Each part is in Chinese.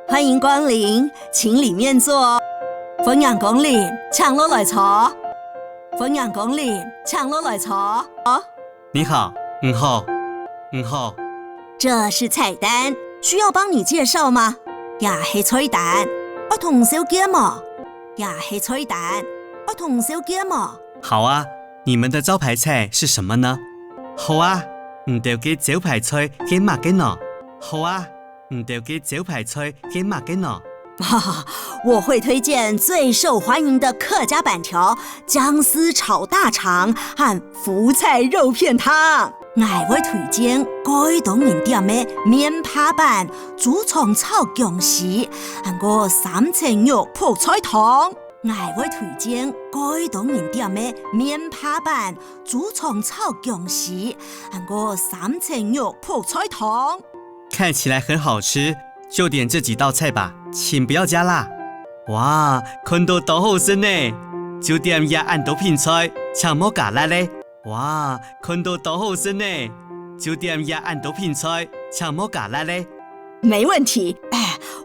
欢迎光临，请里面坐。歡迎光臨，請落來坐。歡迎光臨，請落來坐。你好，你好。這是菜單，需要幫你介紹嗎？也係菜單，我同小姐嘛。也係菜單，我同小姐嘛。好啊，你們的招牌菜是什麼呢？好啊，唔對嘅招牌菜嘅乜嘅呢？好啊，唔對嘅招牌菜嘅乜嘅呢？我會推薦最受歡迎的客家板條、薑絲炒大腸和福菜肉片湯。我會推薦該當然店的麵扒板、豬腸炒薑絲和個三層肉泡菜湯。我會推薦該當然店的麵扒板、豬腸炒薑絲和個三層肉泡菜湯。看起來很好吃，就點這幾道菜吧，請不要加辣。哇，看到都好食呢，就點一按豆片菜，請莫加辣嘞。哇，看到都好食呢，就點一按豆片菜，請莫加辣嘞。沒問題，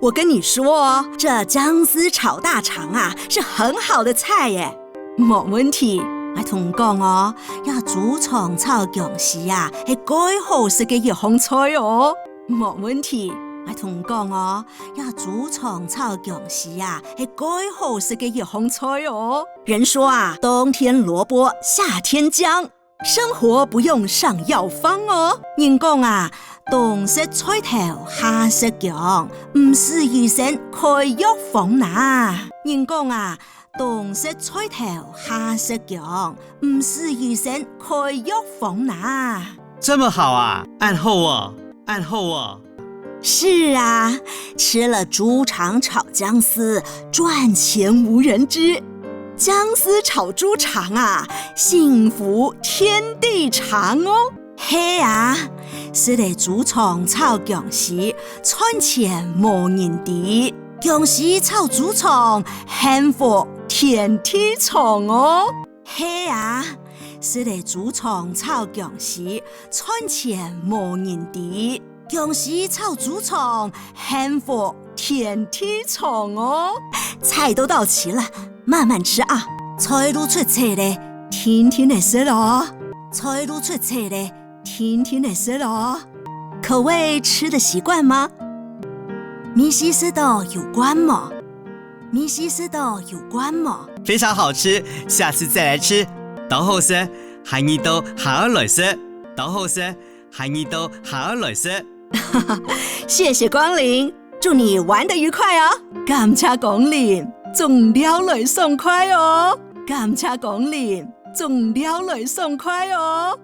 我跟你說哦，這薑絲炒大腸啊，是很好的菜耶。沒問題，我同講哦，呀豬腸炒薑絲啊，係最好食嘅一項菜哦。沒問題，我同講哦，呀豬腸炒薑絲啊，係最好食嘅一項菜哦。人說啊，冬天蘿蔔，夏天薑，生活不用上藥方哦。人講啊，冬食菜頭，夏食薑，唔是醫生開藥方呐。人講啊，冬食菜頭，夏食薑，唔是醫生開藥方呐。這麼好啊，按後哦。按後哦，是啊，吃了豬腸炒薑絲，賺錢無人知。薑絲炒豬腸啊，幸福天地長哦。嘿啊，是的豬腸炒薑絲，賺錢無人知。薑絲炒豬腸，幸福天地長哦。嘿啊。是的豬腸炒薑絲，賺錢無人知。薑絲炒豬腸，幸福天地長哦。菜都到齊了，慢慢吃啊。菜都出菜了，天天來食咯。菜都出菜了，天天來食咯。口味吃的習慣嗎？米西斯豆有關嗎？米西斯豆有關嗎？非常好吃，下次再來吃。都好食，下一道下來食。都好食，下一道下來食。謝謝光臨，祝你玩得愉快哦。感謝光臨，仲聊來爽快哦。感謝光臨，仲聊來爽快哦。